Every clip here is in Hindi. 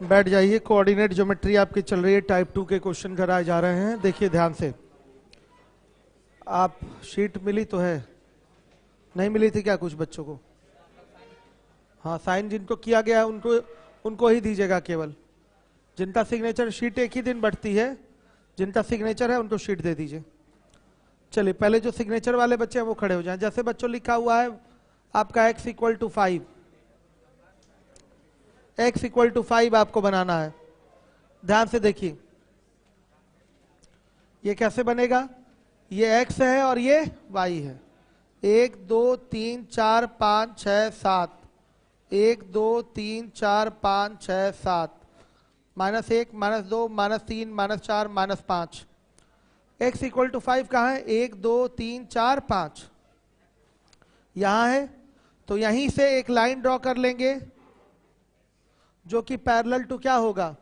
बैठ जाइए। कोऑर्डिनेट ज्योमेट्री आपकी चल रही है, टाइप 2 के क्वेश्चन कराए जा रहे हैं। देखिए ध्यान से, आप शीट मिली तो है, नहीं मिली थी क्या कुछ बच्चों को? हाँ, साइन जिनको किया गया है उनको उनको ही दीजिएगा केवल। जिनका सिग्नेचर, शीट एक ही दिन बढ़ती है, जिनका सिग्नेचर है उनको शीट दे दीजिए। चलिए, पहले जो सिग्नेचर वाले बच्चे हैं वो खड़े हो जाएं। जैसे बच्चों लिखा हुआ है आपका x equal to 5, x equal to 5 आपको बनाना है। ध्यान से देखिए, ये कैसे बनेगा? ये x है और ये y है। 1 2 3 4 5 6 7, 1 2 3 4 5 6 7, -1 -2 -3 -4 -5। x इक्वल टू 5 कहाँ है? 1 2 3 4 5 यहां है। तो यहीं से एक लाइन ड्रॉ कर लेंगे जो कि पैरेलल टू क्या होगा?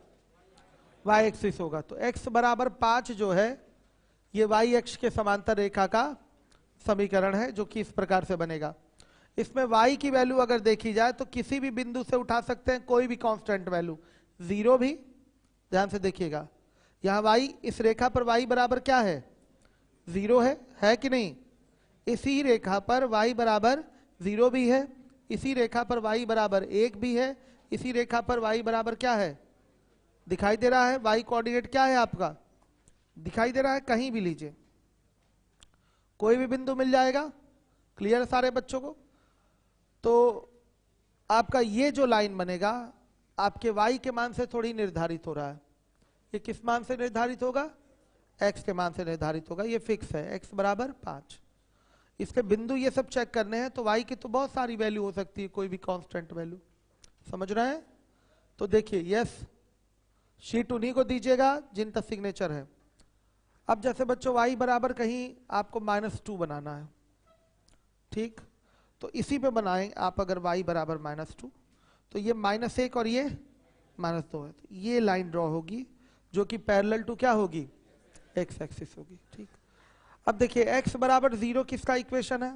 y एक्सिस होगा। तो x बराबर 5 जो है ये y अक्ष के समांतर रेखा का समीकरण है, जो कि इस प्रकार से बनेगा। इसमें y की वैल्यू अगर देखी जाए तो किसी भी बिंदु से उठा सकते हैं, कोई भी कांस्टेंट वैल्यू, 0 भी। ध्यान से देखिएगा, यहां y, इस रेखा पर y बराबर क्या है? 0 है कि नहीं? इसी रेखा पर y बराबर 0 भी है, इसी रेखा पर y बराबर 1 भी है, इसी रेखा पर y बराबर क्या है? दिखाई दे रहा है? y कोऑर्डिनेट क्या है आपका? दिखाई दे रहा है? कहीं भी लीजिए, कोई भी बिंदु मिल जाएगा। क्लियर है सारे बच्चों को? तो आपका ये जो लाइन बनेगा आपके y के मान से थोड़ी निर्धारित हो रहा है। ये किस मान से निर्धारित होगा? x के मान से निर्धारित होगा। ये फिक्स है, x बराबर 5। इसके बिंदु ये सब चेक करने हैं। तो y की तो बहुत सारी वैल्यू हो सकती है, कोई भी कांस्टेंट वैल्यू। समझ रहे हैं? तो देखिए, यस, शीट उन्हीं को दीजिएगा जिनका सिग्नेचर है। अब जैसे बच्चों y बराबर कहीं आपको -2 बनाना है, ठीक? तो इसी पे बनाएं आप। अगर y बराबर -2, तो ये -1 और ये -2 है। तो ये लाइन ड्रॉ होगी जो कि पैरेलल टू क्या होगी? x एक्सिस होगी, ठीक? अब देखिए, x बराबर 0 किसका इक्वेशन है?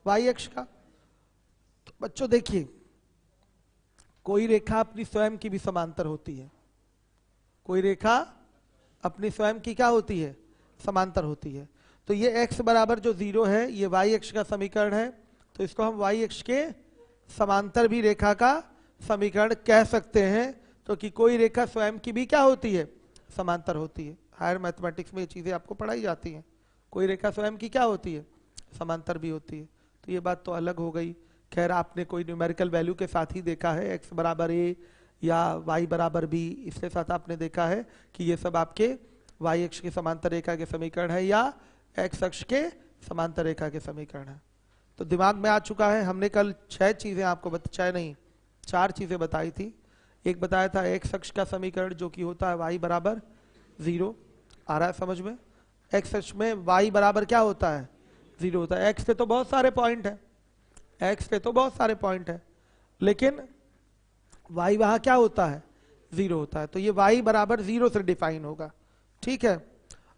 y अक्ष का। तो बच्चों देखिए, कोई रेखा अपनी स्वयं की भी समांतर होती है। कोई रेखा अपनी स्वयं की क्या होती है? समांतर होती है। तो ये x बराबर जो 0 है ये y अक्ष का समीकरण है। तो इसको हम y अक्ष के समांतर भी रेखा का समीकरण कह सकते हैं। तो कि कोई रेखा स्वयं की भी क्या होती है? समांतर होती है। हायर मैथमेटिक्स में ये चीजें आपको पढ़ाई जाती हैं। कोई रेखा स्वयं की क्या होती है? समांतर भी होती है। तो ये बात तो अलग हो गई। खैर, आपने कोई न्यूमेरिकल वैल्यू के साथ ही देखा है, x बराबर a या y बराबर b, इसके साथ आपने देखा है कि ये सब आपके y अक्ष के समांतर रेखा के समीकरण है या x अक्ष के समांतर रेखा के समीकरण है। तो दिमाग में आ चुका है। हमने कल 6 चीजें आपको 6 नहीं 4 चीजें बताई थी। एक बताया था x अक्ष का समीकरण जो कि होता है y बराबर 0। आ रहा है समझ में? x अक्ष में y बराबर क्या होता है? 0 होता है। x के तो बहुत सारे पॉइंट है, x के तो बहुत सारे पॉइंट है, लेकिन y वहां क्या होता है? 0 होता है। तो ये y बराबर 0 से डिफाइन होगा, ठीक है?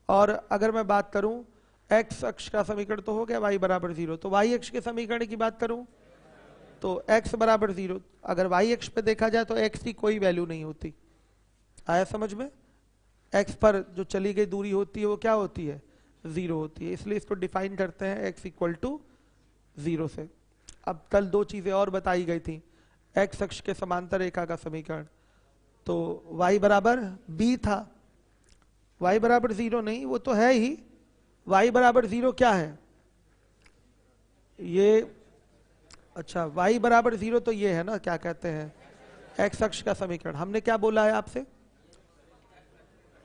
और अगर मैं बात करूं x अक्ष का समीकरण तो हो गया y बराबर 0। तो y अक्ष के समीकरण की बात करूं तो x बराबर 0। अगर y अक्ष पे देखा जाए तो x की कोई वैल्यू नहीं होती। आया समझ में? x पर जो चली गई दूरी होती है वो क्या होती है? 0 होती है। इसलिए इसको डिफाइन करते हैं x इक्वल टू 0 से। अब कल 2 चीजें और बताई गई थी। x अक्ष के समांतर रेखा का समीकरण, तो y बराबर b था। y बराबर 0 नहीं, वो तो है ही। y बराबर 0 क्या है? ये, अच्छा, y बराबर 0 तो ये है ना, क्या कहते हैं, x अक्ष का समीकरण। हमने क्या बोला है आपसे?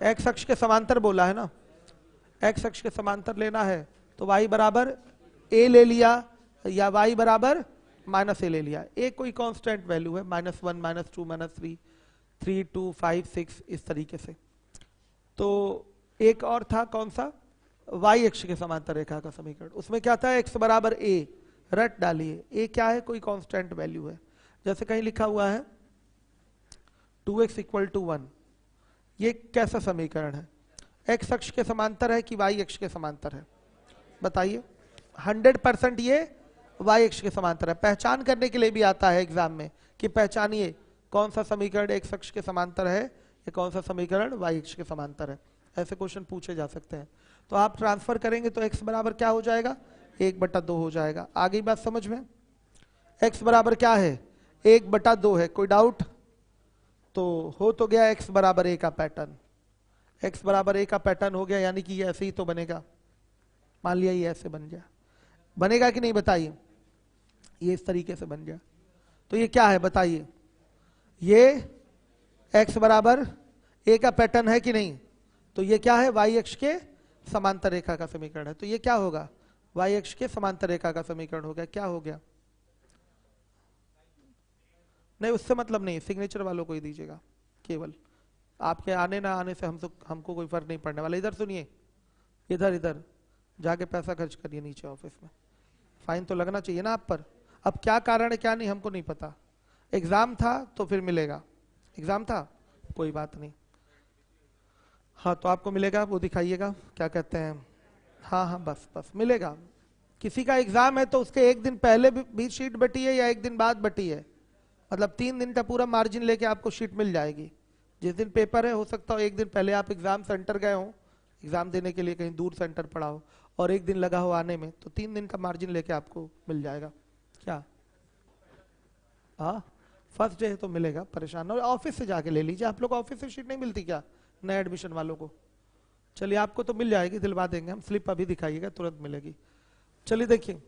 x अक्ष के समांतर बोला है ना। x अक्ष के समांतर लेना है तो y बराबर a ले लिया या y बराबर -a ले लिया। a कोई कांस्टेंट वैल्यू है, -1 -2 -3 3 2 5 6 इस तरीके से। तो एक और था, कौन सा? y अक्ष के समांतर रेखा का समीकरण। उसमें क्या था? x बराबर a, रट डालिए। a क्या है? कोई कांस्टेंट वैल्यू है। जैसे कहीं लिखा हुआ है 2x इक्वल टू 1। ये कैसा समीकरण है? x अक्ष के समांतर है कि y अक्ष के समांतर है? बताइए। 100% ये y अक्ष के समांतर है। पहचान करने के लिए भी आता है एग्जाम में कि पहचानिए कौन सा समीकरण x अक्ष के समांतर है, या कौन सा समीकरण y अक्ष के समांतर है। ऐसे क्वेश्चन पूछे जा सकते हैं। तो आप ट्रांसफर करेंगे तो x बराबर क्या हो जाएगा, 1/2 हो जाएगा। आगे बात समझ में, x बराबर क्या है, 1/2 है। कोई डाउट? तो हो तो गया x बराबर a का पैटर्न, x बराबर a का पैटर्न हो गया, यानी कि ये ऐसे ही तो बनेगा। मान लिया ये ऐसे बन गया, बनेगा कि नहीं बताइए, ये इस तरीके से बन गया। तो ये क्या है बताइए, ये x बराबर a का पैटर्न है कि नहीं, तो ये क्या है, y अक्ष के समांतर रेखा का समीकरण है। तो ये क्या होगा, y अक्ष के समांतर रेखा का समीकरण हो गया। क्या हो गया, नहीं उससे मतलब नहीं, सिग्नेचर वालों को ही दीजिएगा, केवल आपके आने ना आने से हमको कोई फर्क नहीं पड़ने वाला। इधर सुनिए, इधर इधर जाके पैसा खर्च करिए नीचे ऑफिस में, फाइन तो लगना चाहिए ना आप पर। अब क्या कारण है क्या नहीं हमको नहीं पता, एग्जाम था तो फिर मिलेगा, एग्जाम था कोई बात नहीं। हाँ तो आपको मिलेगा, वो दिखाइएगा क्या कहते हैं, हाँ हाँ बस बस मिलेगा। किसी का एग्जाम है तो उसके एक दिन पहले भी शीट बटी है या एक दिन बाद बटी है, मतलब 3 दिन का पूरा मार्जिन लेके आपको शीट मिल जाएगी। जिस दिन पेपर है हो सकता हो एक दिन पहले आप एग्जाम सेंटर गए हो, एग्जाम देने के लिए कहीं दूर सेंटर पड़ा हो और एक दिन लगा हो आने में, तो 3 दिन का मार्जिन लेके आपको मिल जाएगा। क्या हाँ फर्स्ट डे तो मिलेगा, परेशान हो, ऑफिस से जाके ले लीजिए। आप लोग ऑफिस से शीट नहीं मिलती क्या नए एडमिशन वालों को? चलिए आपको तो मिल जाएगी, दिलवा देंगे हम, स्लिप अभी दिखाइएगा तुरंत मिलेगी। चलिए देखिए,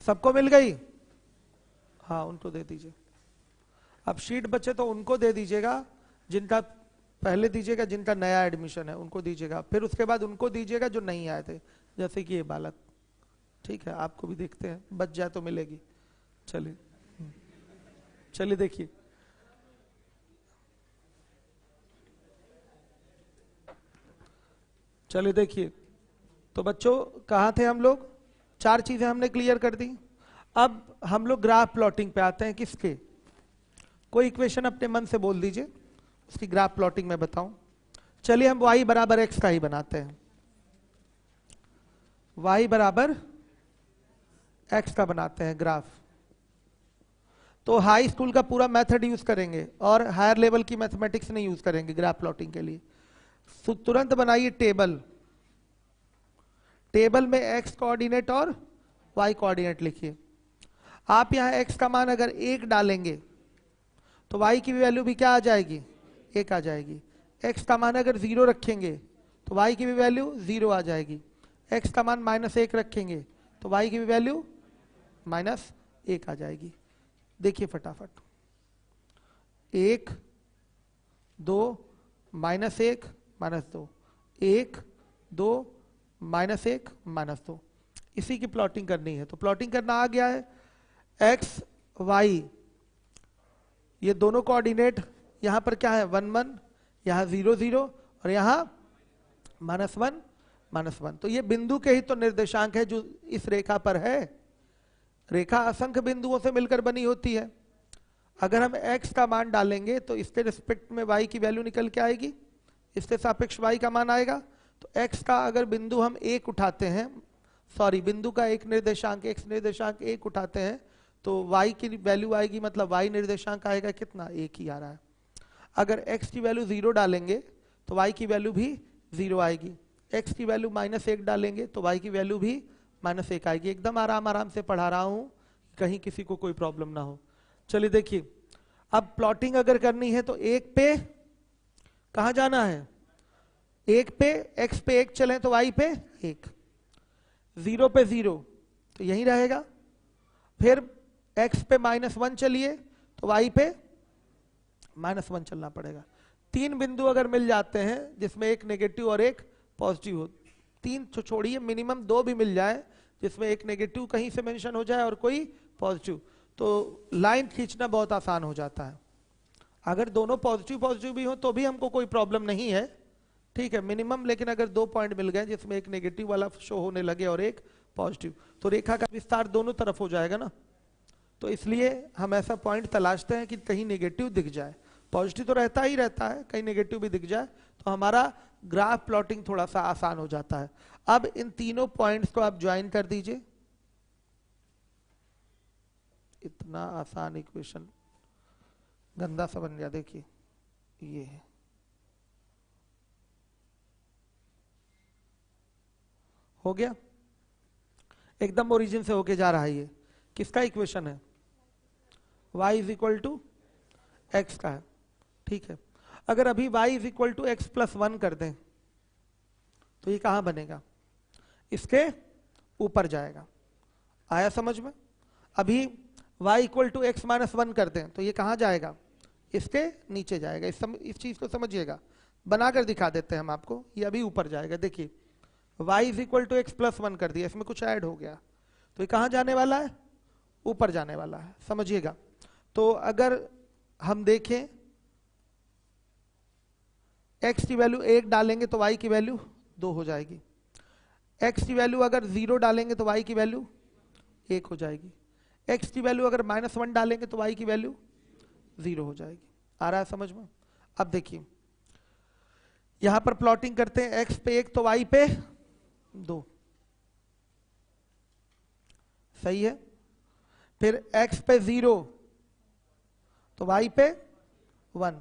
सबको मिल गई, हाँ उनको दे दीजिए। अब शीट बचे तो उनको दे दीजिएगा, जिनका पहले दीजिएगा, जिनका नया एडमिशन है उनको दीजिएगा, फिर उसके बाद उनको दीजिएगा जो नहीं आए थे, जैसे कि ये बालक। ठीक है, आपको भी देखते हैं, बच जाए तो मिलेगी। चलिए चलिए देखिए, चलिए देखिए, तो बच्चों कहाँ थे हम लोग, 4 चीजें हमने क्लियर कर दी। अब हम लोग ग्राफ प्लॉटिंग पे आते हैं। किसके, कोई इक्वेशन अपने मन से बोल दीजिए, उसकी ग्राफ प्लॉटिंग में बताऊं। चलिए हम y बराबर x का ही बनाते हैं, y बराबर x का बनाते हैं ग्राफ। तो हाई स्कूल का पूरा मेथड यूज करेंगे और हायर लेवल की मैथमेटिक्स नहीं यूज करेंगे ग्राफ प्लॉटिंग के लिए। तुरंत बनाइए टेबल, टेबल में x कोऑर्डिनेट और y कोऑर्डिनेट लिखिए। आप यहां x का मान अगर 1 डालेंगे तो y की वैल्यू भी क्या आ जाएगी, 1 आ जाएगी। x का मान अगर 0 रखेंगे तो y की भी वैल्यू 0 आ जाएगी। x का मान -1 रखेंगे तो y की भी वैल्यू -1 आ जाएगी। देखिए फटाफट, 1 2 -1 -2, 1 2 -1 -2, इसी की प्लॉटिंग करनी है। तो प्लॉटिंग करना आ गया है, x y ये दोनों कोऑर्डिनेट यहां पर क्या है 1 1, यहां 0 0 और यहां -1 -1। तो ये बिंदु के ही तो निर्देशांक है जो इस रेखा पर है। रेखा असंख्य बिंदुओं से मिलकर बनी होती है। अगर हम x का मान डालेंगे तो इसके रिस्पेक्ट में y की वैल्यू निकल के आएगी, इसके सापेक्ष y का मान आएगा। तो x का अगर बिंदु हम 1 उठाते हैं, सॉरी बिंदु का एक निर्देशांक x निर्देशांक 1 उठाते हैं तो y की वैल्यू आएगी, मतलब y निर्देशांक आएगा कितना, 1 ही आ रहा है। अगर x की वैल्यू 0 डालेंगे तो y की वैल्यू भी 0 आएगी। x की वैल्यू -1 डालेंगे तो y की वैल्यू भी -1 आएगी। एकदम आराम आराम से पढ़ा रहा हूं, कहीं किसी को कोई प्रॉब्लम ना हो। चलिए देखिए, अब प्लॉटिंग अगर करनी है तो 1 पे कहां जाना है, 1 पे, x पे 1 चलें तो y पे 1, 0 पे 0 तो यही रहेगा। फिर x पे -1 चलिए तो y पे -1 चलना पड़ेगा। 3 बिंदु अगर मिल जाते हैं जिसमें एक नेगेटिव और एक पॉजिटिव हो, 3 तो छोड़िए, मिनिमम 2 भी मिल जाए जिसमें एक नेगेटिव कहीं से मेंशन हो जाए और कोई पॉजिटिव, तो लाइन खींचना बहुत आसान हो जाता है। अगर दोनों पॉजिटिव भी हो तो भी हमको कोई प्रॉब्लम नहीं है, ठीक है, मिनिमम। लेकिन अगर 2 पॉइंट मिल गए जिसमें एक नेगेटिव वाला शो होने लगे और एक पॉजिटिव, तो रेखा का विस्तार दोनों तरफ हो जाएगा ना। तो इसलिए हम ऐसा पॉइंट तलाशते हैं कि कहीं नेगेटिव दिख जाए, पॉजिटिव तो रहता ही रहता है, कहीं नेगेटिव भी दिख जाए तो हमारा ग्राफ प्लॉटिंग थोड़ा सा आसान हो जाता है। अब इन तीनों पॉइंट्स को आप ज्वाइन कर दीजिए। इतना आसान इक्वेशन, गंदा सा बन गया, देखिए ये है, हो गया, एकदम ओरिजिन से होके जा रहा है। ये किसका इक्वेशन है? y is equal to X का है, ठीक है। अगर अभी y is equal to X plus 1 कर दें तो ये कहां बनेगा? इसके ऊपर जाएगा। आया समझ में? अभी y equal to X minus 1 कर दें तो ये कहां जाएगा? इसके नीचे जाएगा। इस चीज को समझिएगा, बनाकर दिखा देते हैं हम आपको। ये अभी ऊपर जाएगा, देखिए y is equal to X plus 1 कर दिया, इसमें कुछ ऐड हो गया तो ये कहां जाने वाला है? ऊपर जाने वाला है, समझिएगा। तो अगर हम देखें x की वैल्यू 1 डालेंगे तो y की वैल्यू 2 हो जाएगी। x की वैल्यू अगर 0 डालेंगे तो y की वैल्यू 1 हो जाएगी। x की वैल्यू अगर -1 डालेंगे तो y की वैल्यू 0 हो जाएगी। आ रहा है समझ में? अब देखिए यहां पर प्लॉटिंग करते हैं, x पे 1 तो y पे 2, सही है। फिर x पे 0 तो y पे 1,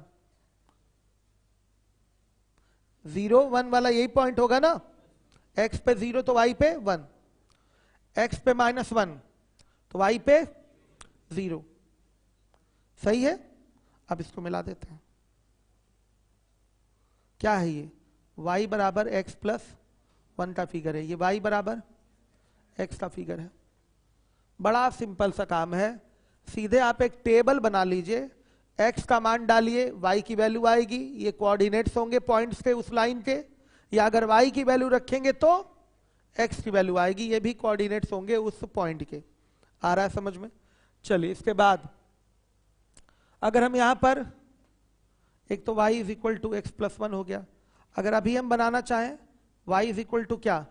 0 1 वाला यही पॉइंट होगा ना। x पे 0 तो y पे 1, x पे -1 तो y पे 0, सही है। अब इसको मिला देते हैं, क्या है ये? y बराबर x प्लस 1 का फिगर है, ये y बराबर x का फिगर है। बड़ा सिंपल सा काम है, सीधे आप एक टेबल बना लीजिए, x का मान डालिए, y की वैल्यू आएगी, ये कोऑर्डिनेट्स होंगे पॉइंट्स के उस लाइन के, या अगर y की वैल्यू रखेंगे तो x की वैल्यू आएगी, ये भी कोऑर्डिनेट्स होंगे उस पॉइंट के। आ रहा है समझ में? चलिए इसके बाद अगर हम यहां पर एक तो y is equal to X plus 1 हो गया, अगर अभी हम बनाना चाहें y इज इक्वल टू क्या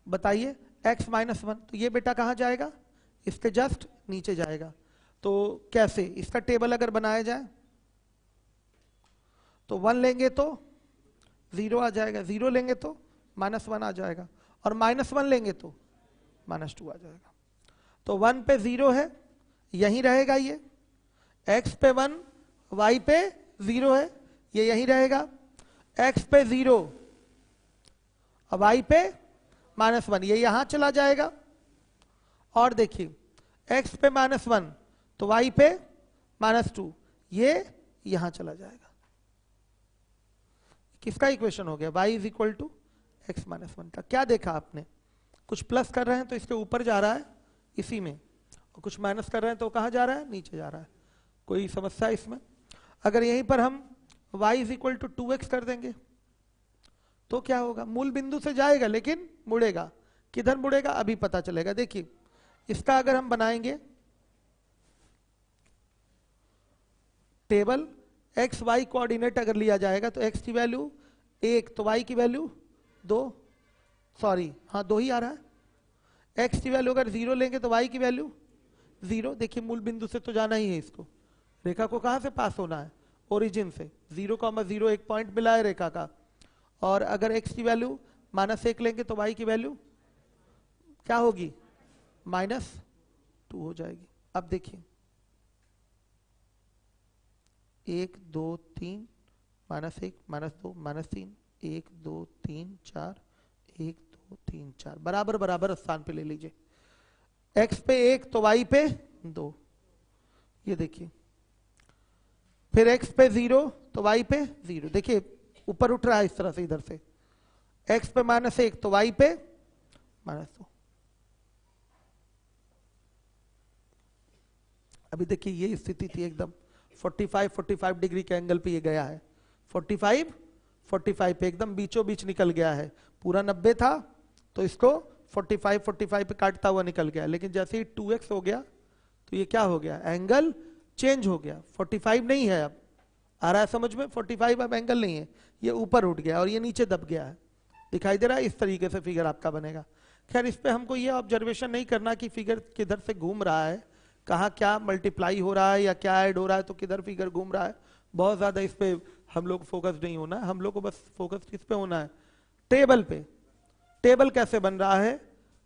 बताइए? x माइनस 1, तो ये बेटा कहां जाएगा? इसके जस्ट नीचे जाएगा। तो कैसे? इसका टेबल अगर बनाया जाए तो 1 लेंगे तो 0 आ जाएगा, 0 लेंगे तो -1 आ जाएगा, और -1 लेंगे तो -2 आ जाएगा। तो 1 पे 0 है, यहीं रहेगा ये, x पे 1 y पे 0 है, ये यहीं रहेगा, x पे 0 और y पे -1 ये यहां चला जाएगा, और देखिए x पे -1 तो y पे -2 ये यहां चला जाएगा। किसका इक्वेशन हो गया? y is equal to X minus 1 का। क्या देखा आपने? कुछ प्लस कर रहे हैं तो इसके ऊपर जा रहा है इसी में, और कुछ माइनस कर रहे हैं तो कहां जा रहा है? नीचे जा रहा है। कोई समस्या इसमें? अगर यहीं पर हम y is equal to 2x कर देंगे तो क्या होगा? मूल बिंदु से जाएगा लेकिन मुड़ेगा। किधर मुड़ेगा अभी पता चलेगा। देखिए इसका अगर हम बनाएंगे टेबल, एक्स वाई कोऑर्डिनेट अगर लिया जाएगा तो x की वैल्यू 1 तो y की वैल्यू 2, सॉरी हाँ 2 ही आ रहा है। x की वैल्यू अगर 0 लेंगे तो y की वैल्यू 0। देखिए मूल बिंदु से तो जाना ही है इसको, रेखा को कहां से पास होना है? ओरिजिन से। 0,0 एक पॉइंट मिला है रेखा का, और अगर x की वैल्यू -1 लेंगे तो y की वैल्यू क्या होगी? -2 हो जाएगी। अब देखिए 1 2 3 -1 -2 -3 1 2 3 4 1 2 3 4 बराबर बराबर स्थान पे ले लीजिए। x पे 1 तो y पे 2, ये देखिए। फिर x पे 0 तो y पे 0, देखिए ऊपर उठ रहा है इस तरह से इधर से। x पे -1 तो y पे -2। अभी देखिए ये स्थिति थी एकदम 45 डिग्री के एंगल पे ये गया है, 45 पे एकदम बीचों बीच निकल गया है। पूरा 90 था तो इसको 45 पे काटता हुआ निकल गया, लेकिन जैसे ही 2x हो गया तो ये क्या हो गया? एंगल चेंज हो गया, 45 नहीं है अब। आ रहा है समझ में? 45 अब एंगल नहीं है, ये ऊपर उठ गया और ये नीचे दब गया है। दिखाई दे रहा है? इस तरीके से फिगर आपका बनेगा। खैर इस पे हमको ये ऑब्जर्वेशन नहीं करना कि फिगर किधर से घूम रहा है, कहाँ क्या मल्टीप्लाई हो रहा है या क्या ऐड हो रहा है, तो किधर फिगर घूम रहा है, बहुत ज्यादा इस पे हम लोग फोकस नहीं होना है। हम लोग को बस फोकस किस पे होना है? टेबल पे। टेबल कैसे बन रहा है,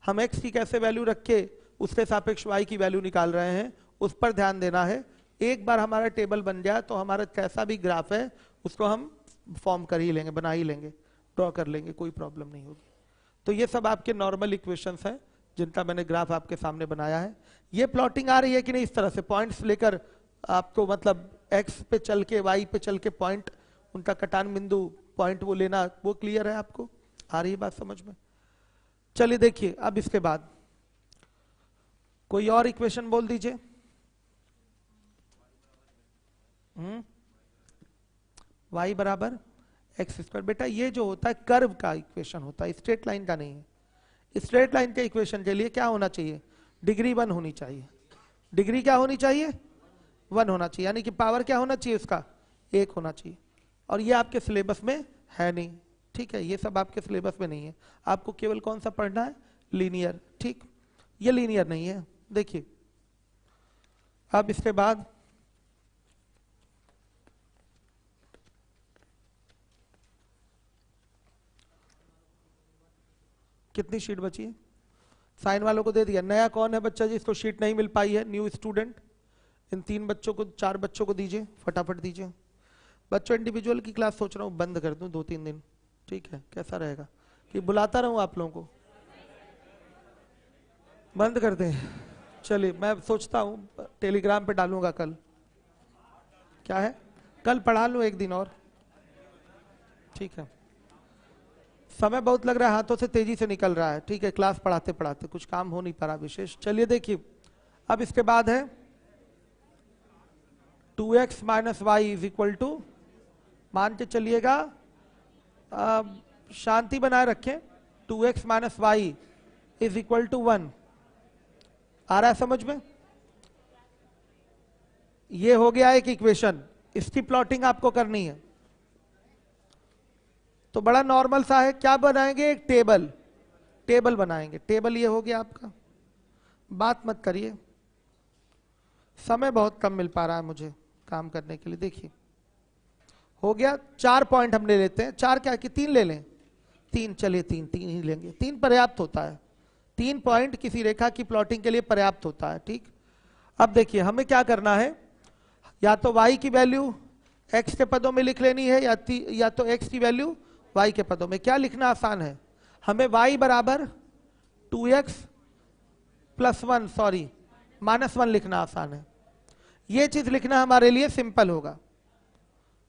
हम x की कैसे वैल्यू रख के उसके सापेक्ष y की वैल्यू निकाल रहे हैं, उस पर ध्यान देना है। एक बार हमारा टेबल बन जाए तो हमारा कैसा भी ग्राफ है उसको हम फॉर्म कर ही लेंगे, बना ही लेंगे, ड्रॉ कर लेंगे, कोई प्रॉब्लम नहीं होगी। तो ये सब आपके नॉर्मल इक्वेशंस हैं जिनका मैंने ग्राफ आपके सामने बनाया है। ये प्लॉटिंग आ रही है कि नहीं, इस तरह से पॉइंट्स लेकर आपको मतलब एक्स पे चल के वाई पे चल के पॉइंट, उनका कटान बिंदु पॉइंट वो लेना, वो क्लियर है आपको, आ रही है बात समझ में? चलिए देखिए अब इसके बाद कोई और इक्वेशन बोल दीजिए। y बराबर एक्स स्क्वायर। बेटा ये जो होता है कर्व का इक्वेशन होता है, स्ट्रेट लाइन का नहीं है। स्ट्रेट लाइन के इक्वेशन के लिए क्या होना चाहिए? डिग्री 1 होनी चाहिए। डिग्री क्या होनी चाहिए? 1 होना चाहिए, यानी कि पावर क्या होना चाहिए उसका? 1 होना चाहिए। और ये आपके सिलेबस में है नहीं, ठीक है, ये सब आपके सिलेबस में नहीं है। आपको केवल कौन सा पढ़ना है? लीनियर, ठीक, ये लीनियर नहीं है। देखिए अब इसके बाद कितनी शीट बची है? साइन वालों को दे दिया। नया कौन है बच्चा जिसको शीट नहीं मिल पाई है? New student. इन 3 बच्चों को, 4 बच्चों को दीजिए, फटाफट दीजिए। बच्चों इंडिविजुअल की क्लास सोच रहा हूँ बंद कर दूं 2-3 दिन, ठीक है, कैसा रहेगा? कि बुलाता रहूं आप लोगों को? बंद कर दें? चलिए मैं सोचता हूँ टेलीग्राम पे डालूंगा कल। क्या है? कल पढ़ा लूँ एक दिन और, ठीक है। समय बहुत लग रहा है, हाथों से तेजी से निकल रहा है, ठीक है, क्लास पढ़ाते पढ़ाते कुछ काम हो नहीं पा रहा विशेष। चलिए देखिए अब इसके बाद है 2x minus Y is equal to, मान के चलिएगा, शांति बनाए रखें, 2x minus Y is equal to 1। आ रहा है समझ में? ये हो गया एक इक्वेशन, इसकी प्लॉटिंग आपको करनी है। तो बड़ा नॉर्मल सा है, क्या बनाएंगे? एक टेबल, टेबल बनाएंगे। टेबल ये हो गया आपका, बात मत करिए, समय बहुत कम मिल पा रहा है मुझे काम करने के लिए। देखिए हो गया, 4 पॉइंट हम ले लेते हैं। 4 क्या कि 3 ले लें? 3, चलिए 3 ही लेंगे, 3 पर्याप्त होता है। 3 पॉइंट किसी रेखा की प्लॉटिंग के लिए पर्याप्त होता है, ठीक। अब देखिए हमें क्या करना है, या तो y की वैल्यू x के पदों में लिख लेनी है, या तो x की वैल्यू y के पदों में। क्या लिखना आसान है? हमें y बराबर 2x प्लस 1, सॉरी -1 लिखना आसान है। ये चीज लिखना हमारे लिए सिंपल होगा।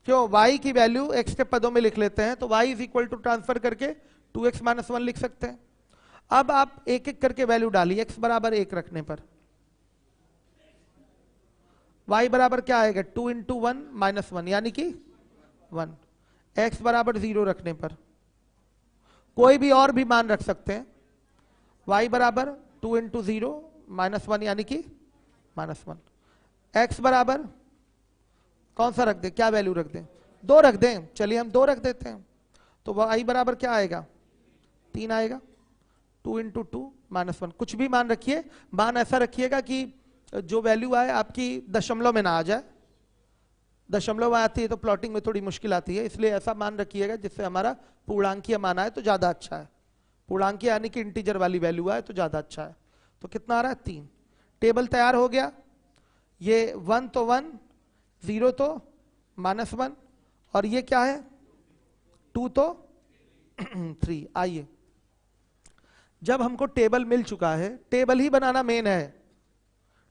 क्यों? y की वैल्यू x के पदों में लिख लेते हैं तो y is equal to transfer करके 2x माइनस 1 लिख सकते हैं। अब आप एक एक करके वैल्यू डालिए। x बराबर 1 रखने पर y बराबर क्या आएगा? 2 इंटू 1 माइनस 1 यानी कि 1। x बराबर 0 रखने पर कोई भी और भी मान रख सकते हैं। y बराबर 2 इंटू 0 माइनस 1 यानी कि -1। x बराबर कौन सा रख दें? क्या वैल्यू रख दें? 2 रख दें। चलिए हम 2 रख देते हैं। तो y बराबर क्या आएगा? 3 आएगा। 2 इंटू 2 -1, कुछ भी मान रखिए। मान ऐसा रखिएगा कि जो वैल्यू आए आपकी दशमलव में ना आ जाए। दशमलव आती है तो प्लॉटिंग में थोड़ी मुश्किल आती है, इसलिए ऐसा मान रखिएगा जिससे हमारा पूर्णांकीय मान आए तो ज्यादा अच्छा है। पूर्णांकीय यानी कि इंटीजर वाली वैल्यू आए तो ज्यादा अच्छा है। तो कितना आ रहा है? 3। टेबल तैयार हो गया। ये 1 तो 1, 0 तो -1, और ये क्या है? 2 तो 3। आइए, जब हमको टेबल मिल चुका है, टेबल ही बनाना मेन है।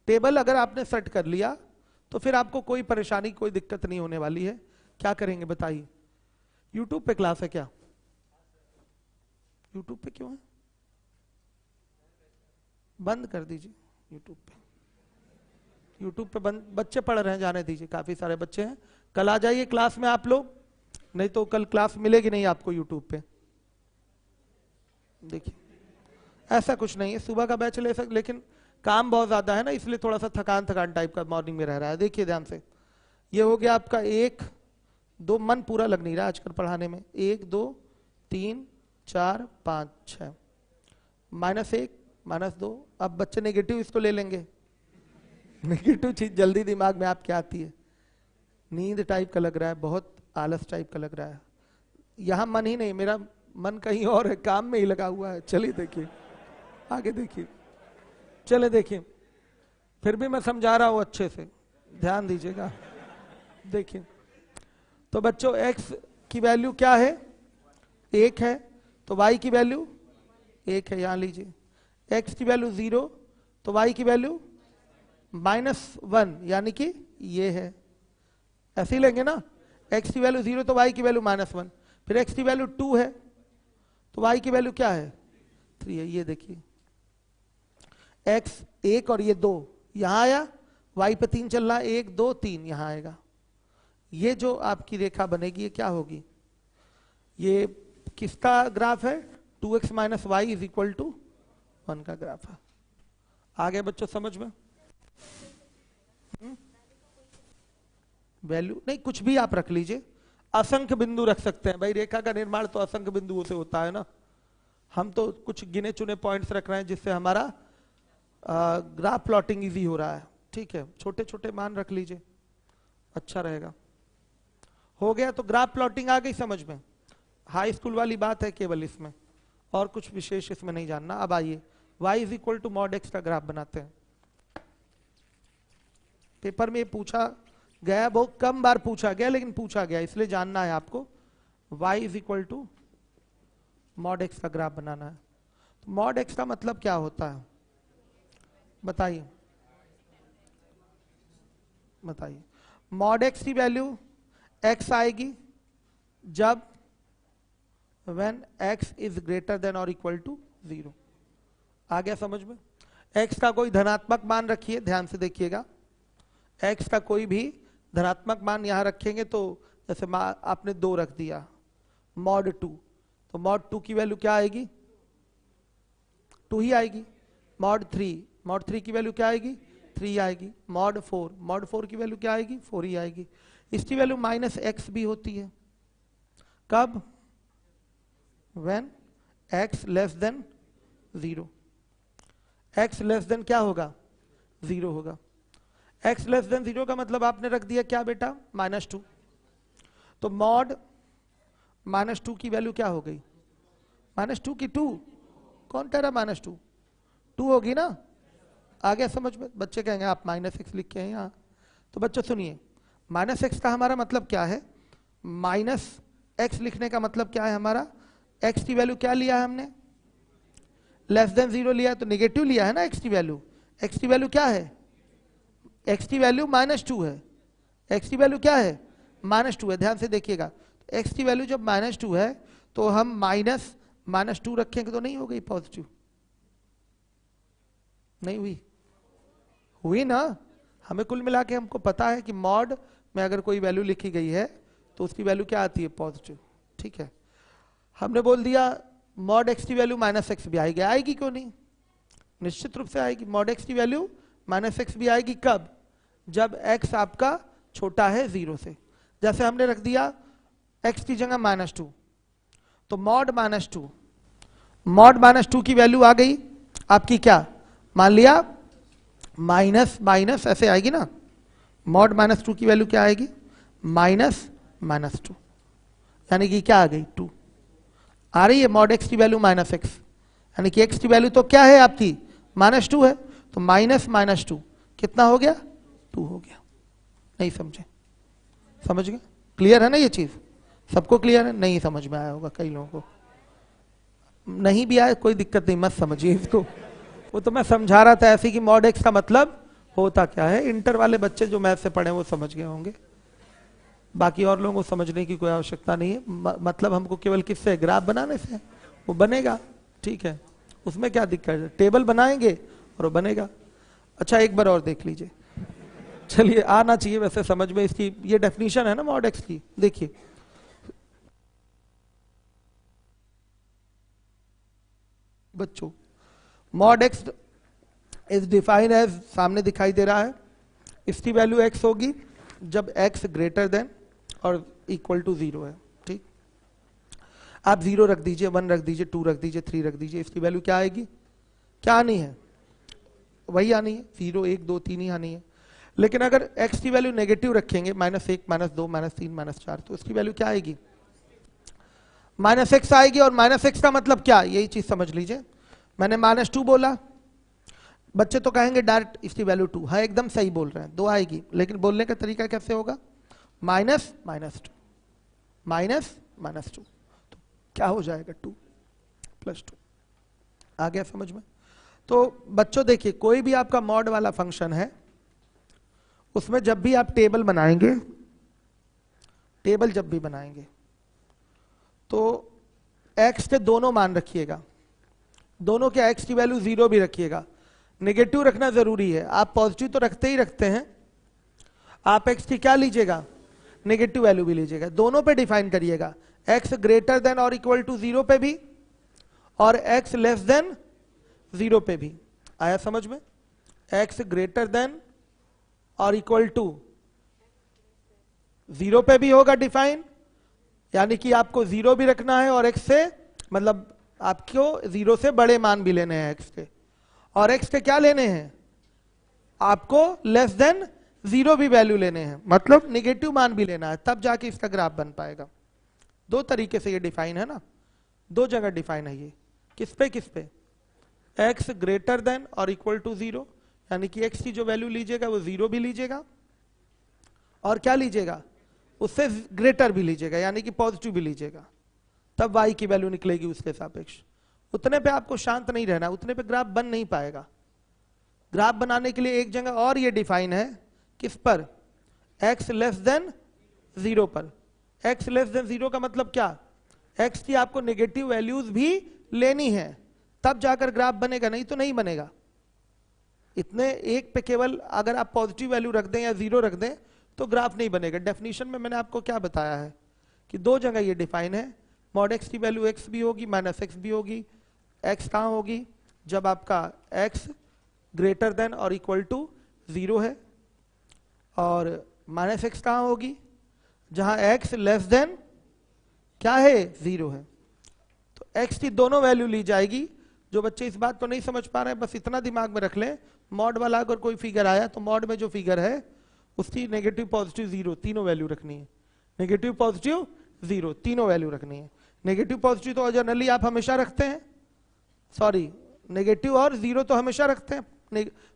टेबल अगर आपने सेट कर लिया तो फिर आपको कोई परेशानी, कोई दिक्कत नहीं होने वाली है। क्या करेंगे बताइए? YouTube पे क्लास है क्या? YouTube पे क्यों है? बंद कर दीजिए YouTube पे। YouTube पे बंद, बच्चे पढ़ रहे हैं, जाने दीजिए, काफी सारे बच्चे हैं। कल आ जाइए क्लास में आप लोग, नहीं तो कल क्लास मिलेगी नहीं आपको YouTube पे। देखिए ऐसा कुछ नहीं है, सुबह का बैच ले सकते, लेकिन काम बहुत ज्यादा है ना, इसलिए थोड़ा सा थकान टाइप का मॉर्निंग में रह रहा है। देखिए ध्यान से, ये हो गया आपका 1 2, मन पूरा लग नहीं रहा आजकल पढ़ाने में। 1 2 3 4 5 6, -1 -2। अब बच्चे नेगेटिव इसको ले लेंगे। नेगेटिव चीज जल्दी दिमाग में आपके आती है। नींद टाइप का लग रहा है, बहुत आलस टाइप का लग रहा है। यहाँ मन ही नहीं, मेरा मन कहीं और है, काम में ही लगा हुआ है। चलिए देखिए आगे देखिए, चले देखिए, फिर भी मैं समझा रहा हूं अच्छे से। ध्यान दीजिएगा, देखिए तो बच्चों x की वैल्यू क्या है, 1 है, तो y की वैल्यू 1 है, यहां लीजिए। x की वैल्यू 0, तो y की वैल्यू -1, यानी कि ये है, ऐसे ही लेंगे ना। x की वैल्यू 0 तो y की वैल्यू -1, फिर x की वैल्यू 2 है तो y की वैल्यू क्या है, 3 है। ये देखिए x 1 और ये 2 यहां आया, y पे 3 चल रहा है, 1 2 3 यहां आएगा। ये जो आपकी रेखा बनेगी ये क्या होगी, ये किसका ग्राफ है, 2x - y = 1 का ग्राफ है। आगे बच्चों समझ में, वैल्यू नहीं, कुछ भी आप रख लीजिए, असंख्य बिंदु रख सकते हैं भाई, रेखा का निर्माण तो असंख्य बिंदुओं से होता है ना। हम तो कुछ गिने चुने पॉइंट्स रख रहे हैं जिससे हमारा ग्राफ प्लॉटिंग इजी हो रहा है, ठीक है। छोटे छोटे मान रख लीजिए, अच्छा रहेगा। हो गया, तो ग्राफ प्लॉटिंग आ गई समझ में, हाई स्कूल वाली बात है केवल इसमें, और कुछ विशेष इसमें नहीं जानना। अब आइए y = mod x का ग्राफ बनाते हैं। पेपर में पूछा गया, बहुत कम बार पूछा गया लेकिन पूछा गया, इसलिए जानना है आपको। y = mod x का ग्राफ बनाना है। तो mod x का मतलब क्या होता है बताइए, बताइए। mod x की वैल्यू x आएगी जब when x is greater than or equal to 0। आ गया समझ में। x का कोई धनात्मक मान रखिए, ध्यान से देखिएगा, x का कोई भी धनात्मक मान यहां रखेंगे तो जैसे आपने 2 रख दिया, mod 2, तो mod 2 की वैल्यू क्या आएगी, 2 ही आएगी। mod 3 की वैल्यू क्या आएगी, 3 आएगी। mod 4 की वैल्यू क्या आएगी, 4 ही आएगी। इसकी वैल्यू -x भी होती है, कब, when x less than 0। x less than क्या होगा, 0 होगा। x लेस देन 0 का मतलब आपने रख दिया क्या बेटा, -2। तो mod -2 की वैल्यू क्या हो गई, -2 की 2, कौन कह रहा -2, 2 होगी ना। आ गया समझ में। बच्चे कहेंगे आप -x लिख के हैं यहाँ, तो बच्चों सुनिए, -x का हमारा मतलब क्या है, -x लिखने का मतलब क्या है हमारा, x की वैल्यू क्या लिया है हमने, लेस देन 0 लिया, तो नेगेटिव लिया है ना x की वैल्यू। x की वैल्यू क्या है, x की वैल्यू -2 है, x की वैल्यू क्या है, -2 है। ध्यान से देखिएगा, x की वैल्यू जब -2 है तो हम -2 रखेंगे तो नहीं हो गई पॉजिटिव, नहीं हुई, हुई ना। हमें कुल मिला के हमको पता है कि मॉड में अगर कोई वैल्यू लिखी गई है तो उसकी वैल्यू क्या आती है, पॉजिटिव, ठीक है। हमने बोल दिया mod x की वैल्यू -x भी आएगी, आएगी क्यों नहीं, निश्चित रूप से आएगी। mod x की वैल्यू -x भी आएगी कब, जब x आपका छोटा है 0 से। जैसे हमने रख दिया x की जगह -2, तो mod -2 की वैल्यू आ गई आपकी क्या, मान लिया माइनस ऐसे आएगी ना, mod -2 की वैल्यू क्या आएगी, -2, यानी कि क्या आ गई, 2 आ रही है। mod x की वैल्यू -x, यानी कि x की वैल्यू तो क्या है आपकी, -2 है, तो -2 कितना हो गया, 2 हो गया। नहीं समझे, समझ गए, क्लियर है ना ये चीज, सबको क्लियर है, नहीं समझ में आया होगा कई लोगों को, नहीं भी आया कोई दिक्कत नहीं, मत समझिए इसको, वो तो मैं समझा रहा था ऐसे कि mod x का मतलब होता क्या है। इंटर वाले बच्चे जो मैथ से पढ़े वो समझ गए होंगे, बाकी और लोगों को समझने की कोई आवश्यकता नहीं है। मतलब हमको केवल किससे, ग्राफ बनाने से, वो बनेगा, ठीक है, उसमें क्या दिक्कत है, टेबल बनाएंगे और वो बनेगा। अच्छा एक बार और देख लीजिए, चलिए आना चाहिए वैसे समझ में, इसकी ये डेफिनेशन है ना mod x की। देखिए बच्चों, mod x is defined as, सामने दिखाई दे रहा है, इसकी वैल्यू x होगी जब x ग्रेटर देन और इक्वल टू 0 है, ठीक। आप 0 रख दीजिए, 1 रख दीजिए, 2 रख दीजिए, 3 रख दीजिए, इसकी वैल्यू क्या आएगी, क्या आनी है, वही आनी है, 0 1 2 3 ही आनी है। लेकिन अगर x की वैल्यू नेगेटिव रखेंगे, -1 -2 -3 -4, तो इसकी वैल्यू क्या आएगी, -x आएगी। और -x का मतलब क्या, यही चीज समझ लीजिए, मैंने -2 बोला, बच्चे तो कहेंगे डायरेक्ट इसकी वैल्यू 2 है, एकदम सही बोल रहे हैं, 2 आएगी, लेकिन बोलने का तरीका कैसे होगा? माइनस माइनस 2, माइनस माइनस 2, तो क्या हो जाएगा? 2 प्लस 2। आ गया समझ में? तो बच्चों देखिए, कोई भी आपका मॉड वाला फंक्शन है, उसमें जब भी आप टेबल बनाएंगे, टेबल जब भी बनाएंगे तो x के दोनों मान रखिएगा, दोनों के x की वैल्यू 0 भी रखिएगा। नेगेटिव रखना जरूरी है, आप पॉजिटिव तो रखते ही रखते हैं, आप x की क्या लीजिएगा? नेगेटिव वैल्यू भी लीजिएगा। दोनों पे डिफाइन करिएगा, x ग्रेटर देन और इक्वल टू 0 पे भी और x लेस देन 0 पे भी। आया समझ में? x ग्रेटर देन और इक्वल टू 0 पे भी होगा डिफाइन, यानी कि आपको 0 भी रखना है और x से मतलब आपको 0 से बड़े मान भी लेने हैं x के, और x के क्या लेने हैं? आपको लेस देन 0 भी वैल्यू लेने हैं, मतलब निगेटिव मान भी लेना है, तब जाके इसका ग्राफ बन पाएगा। दो तरीके से ये डिफाइन है ना, दो जगह डिफाइन है ये। किस पे किस पे? x ग्रेटर देन और इक्वल टू 0, यानी कि x की जो वैल्यू लीजिएगा वो 0 भी लीजिएगा और क्या लीजिएगा? उससे ग्रेटर भी लीजिएगा, यानी कि पॉजिटिव भी लीजिएगा, तब y की वैल्यू निकलेगी उसके सापेक्ष। उतने पे आपको शांत नहीं रहना, उतने पे ग्राफ बन नहीं पाएगा। ग्राफ बनाने के लिए एक जगह और ये डिफाइन है, किस पर? x लेस देन 0 पर। x लेस देन 0 का मतलब क्या? x की आपको नेगेटिव वैल्यूज भी लेनी है, तब जाकर ग्राफ बनेगा, नहीं तो नहीं बनेगा। इतने एक पे केवल अगर आप पॉजिटिव वैल्यू रख दें या 0 रख दें तो ग्राफ नहीं बनेगा। डेफिनेशन में मैंने आपको क्या बताया है कि दो जगह ये डिफाइन है, मॉड x की वैल्यू x भी होगी माइनस x भी होगी। x कहाँ होगी? जब आपका x ग्रेटर देन और इक्वल टू 0 है, और माइनस x कहाँ होगी? जहां x लेस देन क्या है? 0 है। तो x की दोनों वैल्यू ली जाएगी। जो बच्चे इस बात को नहीं समझ पा रहे हैं, बस इतना दिमाग में रख लें, मॉड वाला अगर कोई फिगर आया तो मॉड में जो फिगर है उसकी नेगेटिव पॉजिटिव 0 तीनों वैल्यू रखनी है, नेगेटिव पॉजिटिव 0 तीनों वैल्यू रखनी है। नेगेटिव पॉजिटिव तो जनरली आप हमेशा रखते हैं, सॉरी नेगेटिव और 0 तो हमेशा रखते हैं,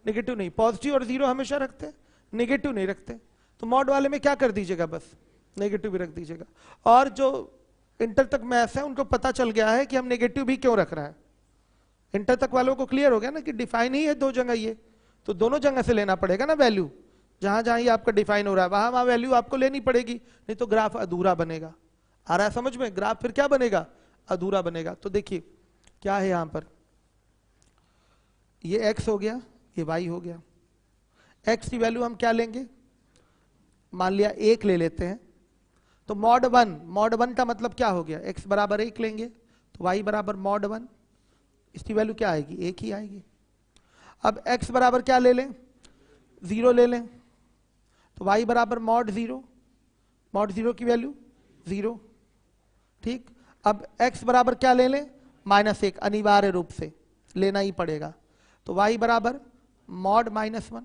नेगेटिव नहीं, पॉजिटिव और 0 हमेशा रखते हैं, नेगेटिव नहीं रखते। तो मॉड वाले में क्या कर दीजिएगा? बस नेगेटिव भी रख दीजिएगा। और जो इंटर तक मैथ्स है उनको पता चल गया है कि हम नेगेटिव भी क्यों रख रहे हैं। इंटर तक वालों को क्लियर हो गया ना कि डिफाइन ही है दो जगह ये, तो दोनों जगह से लेना पड़ेगा ना वैल्यू। जहां जहां ये आपका डिफाइन हो रहा है वहां वहां वैल्यू आपको लेनी पड़ेगी, नहीं तो ग्राफ अधूरा बनेगा। आ रहा है समझ में? ग्राफ फिर क्या बनेगा? अधूरा बनेगा। तो देखिए क्या है यहां पर, ये x हो गया, ये y हो गया। x की वैल्यू हम क्या लेंगे? मान लिया 1 ले लेते हैं, तो मॉड 1 का मतलब क्या हो गया? x बराबर 1 लेंगे तो y बराबर मॉड 1, इसकी वैल्यू क्या आएगी? 1 ही आएगी। अब x बराबर क्या ले लें? 0 ले लें, तो y बराबर मॉड 0, मॉड 0 की वैल्यू 0, ठीक। अब x बराबर क्या ले लें? -1, अनिवार्य रूप से लेना ही पड़ेगा, तो y बराबर मॉड -1,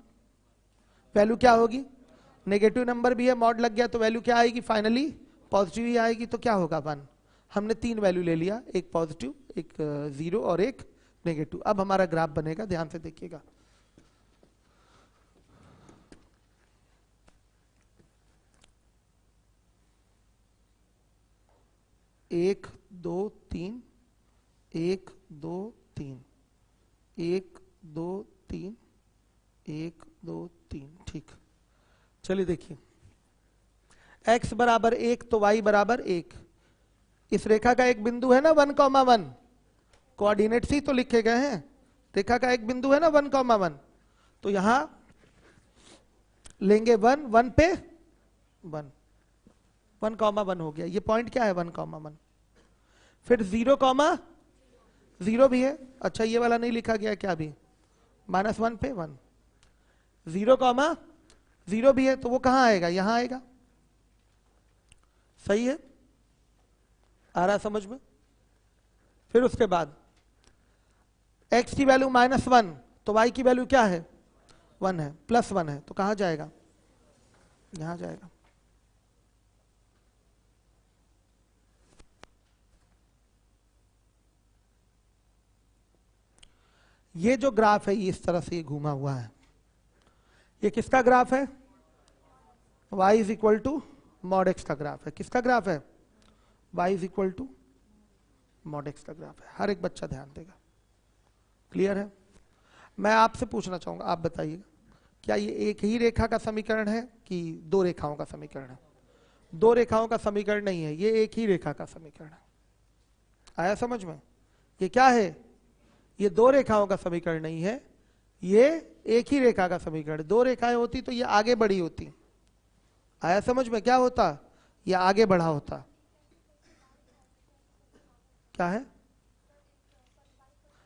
वैल्यू क्या होगी? नेगेटिव नंबर भी है, मॉड लग गया तो वैल्यू क्या आएगी? फाइनली पॉजिटिव ही आएगी, तो क्या होगा? 1। हमने 3 वैल्यू ले लिया, एक पॉजिटिव, एक 0 और एक नेगेटिव। अब हमारा ग्राफ बनेगा, ध्यान से देखिएगा। एक दो तीन, 1 2 3, 1 2 3, 1 2 3, ठीक। चलिए देखिए, x बराबर 1 तो y बराबर 1। इस रेखा का एक बिंदु है ना 1,1, कोऑर्डिनेट्स ही तो लिखे गए हैं। रेखा का एक बिंदु है ना 1,1, तो यहां लेंगे 1, 1 पे 1, 1,1 हो गया। ये पॉइंट क्या है? 1,1। फिर 0,0 भी है, अच्छा ये वाला नहीं लिखा गया क्या? भी -1 पे 1, 0,0 भी है, तो वो कहां आएगा? यहां आएगा। सही है? आ रहा समझ में? फिर उसके बाद x की वैल्यू -1, तो y की वैल्यू क्या है? 1 है, +1 है, तो कहां जाएगा? यहां जाएगा। ये जो ग्राफ है ये इस तरह से ये घूमा हुआ है, ये किसका ग्राफ है? y is equal to mod X का ग्राफ है। किसका ग्राफ है? y is equal to mod X का ग्राफ है। हर एक बच्चा ध्यान देगा। क्लियर है? मैं आपसे पूछना चाहूंगा, आप बताइएगा, क्या ये एक ही रेखा का समीकरण है कि दो रेखाओं का समीकरण है? दो रेखाओं का समीकरण नहीं है, ये एक ही रेखा का समीकरण है। आया समझ में? ये क्या है? ये दो रेखाओं का समीकरण नहीं है, ये एक ही रेखा का समीकरण। दो रेखाएं होती तो ये आगे बढ़ी होती। आया समझ में? क्या होता? ये आगे बढ़ा होता। क्या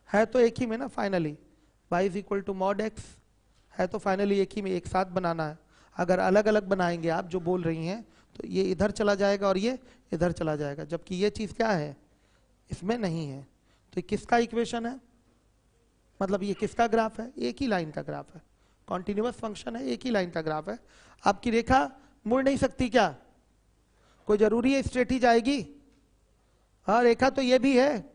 है तो एक ही में ना finally. y is equal to mod X है तो फाइनली एक ही में, एक साथ बनाना है। अगर अलग अलग बनाएंगे आप जो बोल रही हैं तो ये इधर चला जाएगा और ये इधर चला जाएगा, जबकि ये चीज क्या है? इसमें नहीं है। तो ये किसका इक्वेशन है? मतलब ये किसका ग्राफ है? एक ही लाइन का ग्राफ है। कॉन्टिन्यूअस फंक्शन है, एक ही लाइन का ग्राफ है। आपकी रेखा मुड़ नहीं सकती क्या? कोई जरूरी है स्ट्रेट ही जाएगी? हाँ, रेखा तो ये भी है,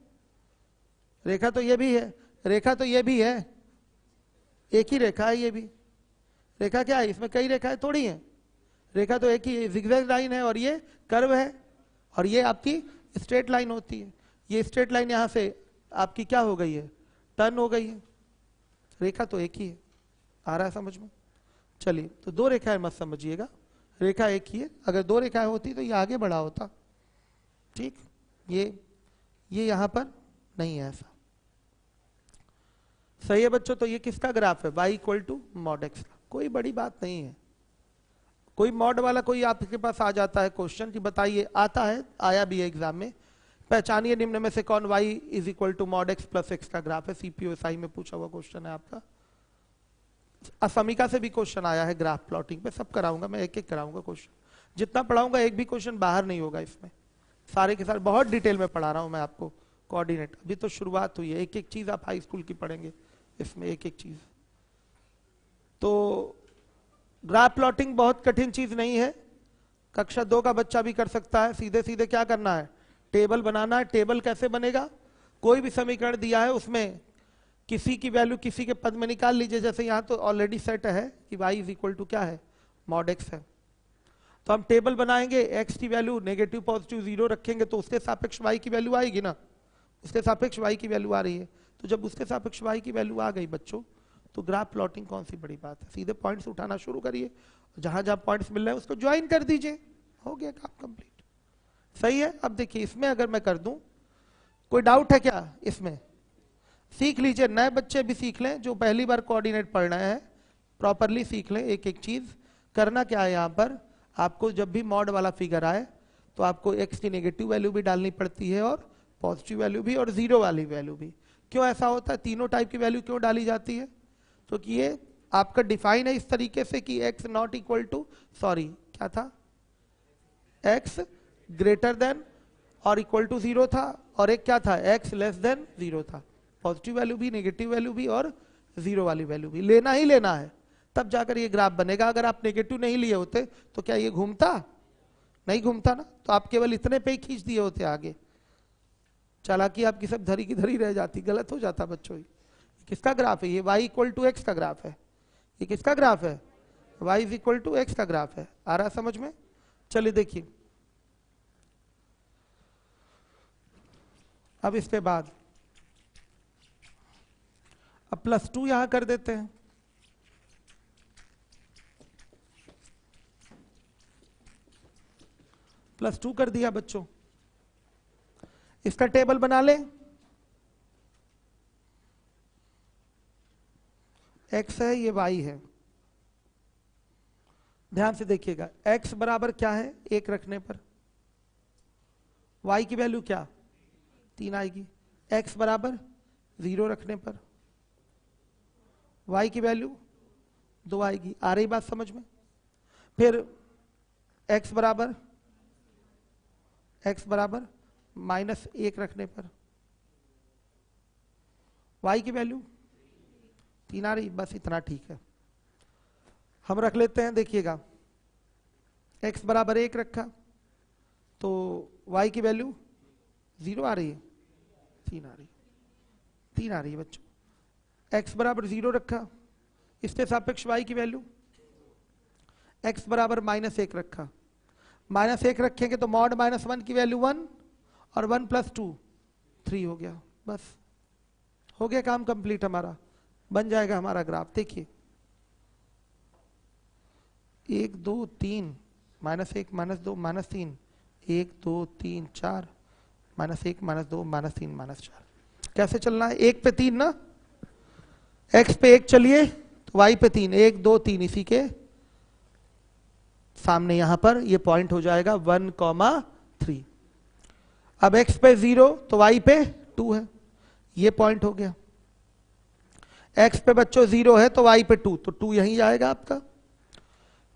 रेखा तो ये भी है, रेखा तो ये भी है, एक ही रेखा है ये भी। रेखा क्या है? इसमें कई रेखाएं थोड़ी हैं, रेखा तो एक ही जिगजैग लाइन है और ये कर्व है और ये आपकी स्ट्रेट लाइन होती है। ये स्ट्रेट लाइन यहां से आपकी क्या हो गई है? टर्न हो गई है। रेखा तो एक ही है। आ रहा है समझ में? चलिए, तो दो रेखाएं मत समझिएगा, रेखा एक ही है। अगर दो रेखाएं होती तो ये आगे बढ़ा होता। ठीक, ये यहां पर नहीं है ऐसा। सही है बच्चों? तो ये किसका ग्राफ है? y equal to mod X का। कोई बड़ी बात नहीं है। कोई मॉड वाला कोई आपके पास आ जाता है क्वेश्चन कि बताइए, आता है, आया भी है एग्जाम में, पहचानिए निम्न में से कौन y is equal to mod X plus X का ग्राफ है। CPO-SI में पूछा हुआ क्वेश्चन है आपका। असमिका से भी क्वेश्चन आया है ग्राफ प्लॉटिंग पे। सब कराऊंगा मैं, एक एक कराऊंगा क्वेश्चन। जितना पढ़ाऊंगा एक भी क्वेश्चन बाहर नहीं होगा इसमें। सारे के सारे बहुत डिटेल में पढ़ा रहा हूं मैं आपको। कोऑर्डिनेट अभी तो शुरुआत हुई है, एक एक चीज आप हाई स्कूल की पढ़ेंगे इसमें, एक एक चीज। तो ग्राफ प्लॉटिंग बहुत कठिन चीज नहीं है, कक्षा 2 का बच्चा भी कर सकता है। सीधे सीधे क्या करना है? टेबल बनाना है। टेबल कैसे बनेगा? कोई भी समीकरण दिया है उसमें किसी की वैल्यू किसी के पद में निकाल लीजिए। जैसे यहां तो ऑलरेडी सेट है कि y इज इक्वल टू क्या है? मॉड एक्स है। तो हम टेबल बनाएंगे, x की वैल्यू नेगेटिव पॉजिटिव 0 रखेंगे तो उसके सापेक्ष y की वैल्यू आएगी ना। उसके सापेक्ष y की वैल्यू आ रही है, तो जब उसके सापेक्ष y की वैल्यू आ गई बच्चों, तो ग्राफ प्लॉटिंग कौन सी बड़ी बात है? सीधे पॉइंट्स उठाना शुरू करिए, जहां जहां पॉइंट्स मिल रहे हैं उसको ज्वाइन कर दीजिए, हो गया काम कंप्लीट। सही है? अब देखिए इसमें अगर मैं कर दूं, कोई डाउट है क्या इसमें? सीख लीजिए, नए बच्चे भी सीख लें, जो पहली बार कोऑर्डिनेट पढ़ रहे हैं प्रॉपरली सीख लें एक एक चीज। करना क्या है यहाँ पर, आपको जब भी मॉड वाला फिगर आए तो आपको x की नेगेटिव वैल्यू भी डालनी पड़ती है और पॉजिटिव वैल्यू भी और जीरो वाली वैल्यू भी। क्यों ऐसा होता है? तीनों टाइप की वैल्यू क्यों डाली जाती है? तो कि ये आपका डिफाइन है इस तरीके से कि x not equal to, sorry क्या था, x ग्रेटर देन और इक्वल टू 0 था, और एक क्या था, x लेस देन 0 था। पॉजिटिव वैल्यू भी, नेगेटिव वैल्यू भी और जीरो वाली वैल्यू भी लेना ही लेना है, तब जाकर ये ग्राफ बनेगा। अगर आप नेगेटिव नहीं लिए होते तो क्या ये घूमता? नहीं घूमता ना। तो आप केवल इतने पे ही खींच दिए होते आगे, चालाकी आपकी सब धरी की धरी रह जाती, गलत हो जाता बच्चों। किसका ग्राफ है ये? y इक्वल टू एक्स का ग्राफ है। ये किसका ग्राफ है? y is equal to X का ग्राफ है। आ रहा समझ में? चलिए देखिए, अब इसके बाद अब +2 यहां कर देते हैं। +2 कर दिया बच्चों। इसका टेबल बना ले। x है, ये y है। ध्यान से देखिएगा, x बराबर क्या है 1 रखने पर, y की वैल्यू क्या 3 आएगी। x बराबर 0 रखने पर y की वैल्यू 2 आएगी। आ रही बात समझ में? फिर x बराबर -1 रखने पर y की वैल्यू 3 आ रही। बस इतना ठीक है, हम रख लेते हैं। देखिएगा x बराबर 1 रखा तो y की वैल्यू 0 आ रही है, 3 आ रही है, 3 आ रही है बच्चों। x बराबर 0 रखा, इसके सापेक्ष y की वैल्यू x बराबर -1 रखा, -1 रखेंगे तो मॉड -1 की वैल्यू 1 और 1 + 2 3 हो गया। बस हो गया काम कंप्लीट, हमारा बन जाएगा हमारा ग्राफ। देखिए 1 2 3 -1 -2 -3 1 2 3 4 -1 -2 -3 -4। कैसे चलना है? 1 पे 3 ना, x पे 1 चलिए तो y पे 3, 1 2 3 इसी के सामने यहां पर ये पॉइंट हो जाएगा 1, 3। अब x पे 0 तो y पे 2 है, ये पॉइंट हो गया। x पे बच्चों 0 है तो y पे 2, तो 2 यहीं जाएगा आपका।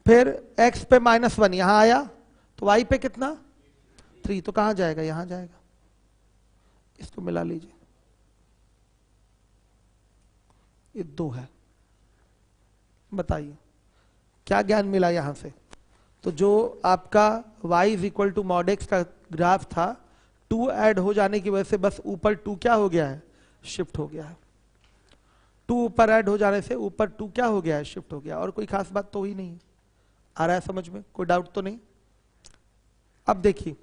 फिर x पे -1 यहां आया तो y पे कितना 3, तो कहां जाएगा? यहां जाएगा। इसको मिला लीजिए, ये 2 है। बताइए क्या ज्ञान मिला यहां से? तो जो आपका y = mod x का ग्राफ था, 2 ऐड हो जाने की वजह से बस ऊपर 2 क्या हो गया है? शिफ्ट हो गया है। 2 ऊपर ऐड हो जाने से ऊपर 2 क्या हो गया है? शिफ्ट हो गया। और कोई खास बात तो ही नहीं। आ रहा है समझ में? कोई डाउट तो नहीं? अब देखिए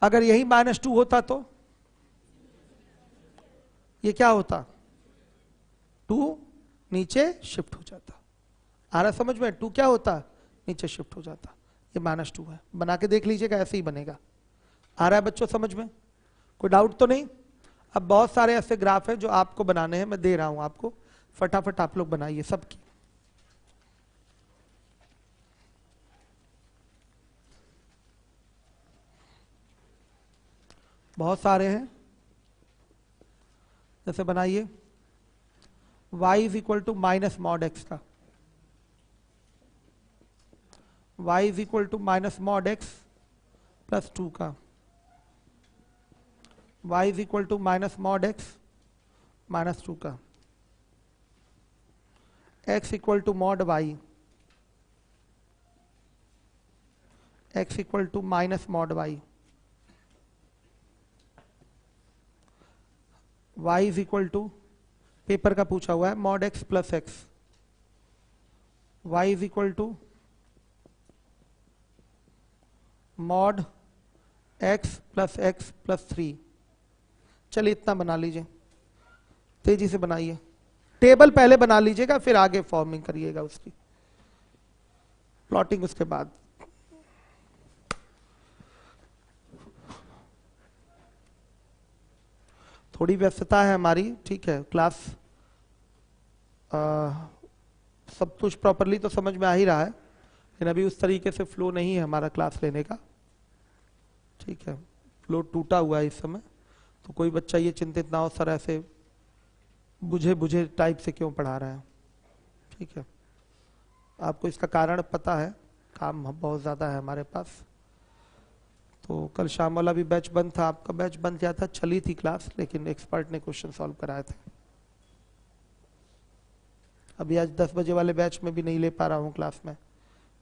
अगर यही -2 होता तो ये क्या होता? 2 नीचे शिफ्ट हो जाता। आ रहा समझ में? 2 क्या होता? नीचे शिफ्ट हो जाता। ये -2 है, बना के देख लीजिएगा, ऐसे ही बनेगा। आ रहा है बच्चों समझ में? कोई डाउट तो नहीं? अब बहुत सारे ऐसे ग्राफ हैं जो आपको बनाने हैं, मैं दे रहा हूं आपको, फटाफट आप लोग बनाइए सबकी। बहुत सारे हैं, जैसे बनाइए y = -mod x का, y = -mod x + 2 का, y = -mod x -2 का, x = mod y, x = -mod y, y = paper का पूछा हुआ है mod x + x, y = mod x + x + 3। चलिए इतना बना लीजिए, तेजी से बनाइए। टेबल पहले बना लीजिएगा, फिर आगे फॉर्मिंग करिएगा उसकी, प्लॉटिंग उसके बाद। थोड़ी व्यस्तता है हमारी, ठीक है। क्लास सब कुछ प्रॉपरली तो समझ में आ ही रहा है, लेकिन अभी उस तरीके से फ्लो नहीं है हमारा क्लास लेने का, ठीक है। फ्लो टूटा हुआ है इस समय, तो कोई बच्चा ये चिंतित ना हो सर ऐसे बुझे बुझे टाइप से क्यों पढ़ा रहा है, ठीक है। आपको इसका कारण पता है, काम बहुत ज़्यादा है हमारे पास। तो कल शाम वाला भी बैच बंद था, आपका बैच बंद किया था, चली थी क्लास, लेकिन एक्सपर्ट ने क्वेश्चन सॉल्व कराए थे। अभी आज 10 बजे वाले बैच में भी नहीं ले पा रहा हूँ क्लास में,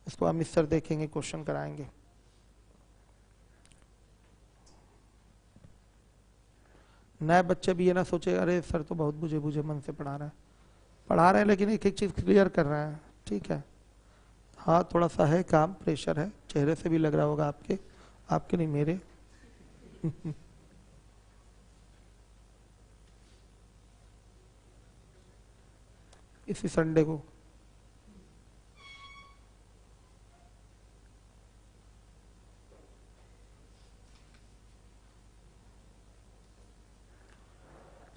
इसको अमित सर देखेंगे, क्वेश्चन कराएंगे। नए बच्चे भी ये ना सोचे अरे सर तो बहुत बुझे बुझे मन से पढ़ा रहे हैं, लेकिन एक एक चीज क्लियर कर रहे हैं, ठीक है। हाँ थोड़ा सा है काम, प्रेशर है, चेहरे से भी लग रहा होगा आपके नहीं मेरे। इसी संडे को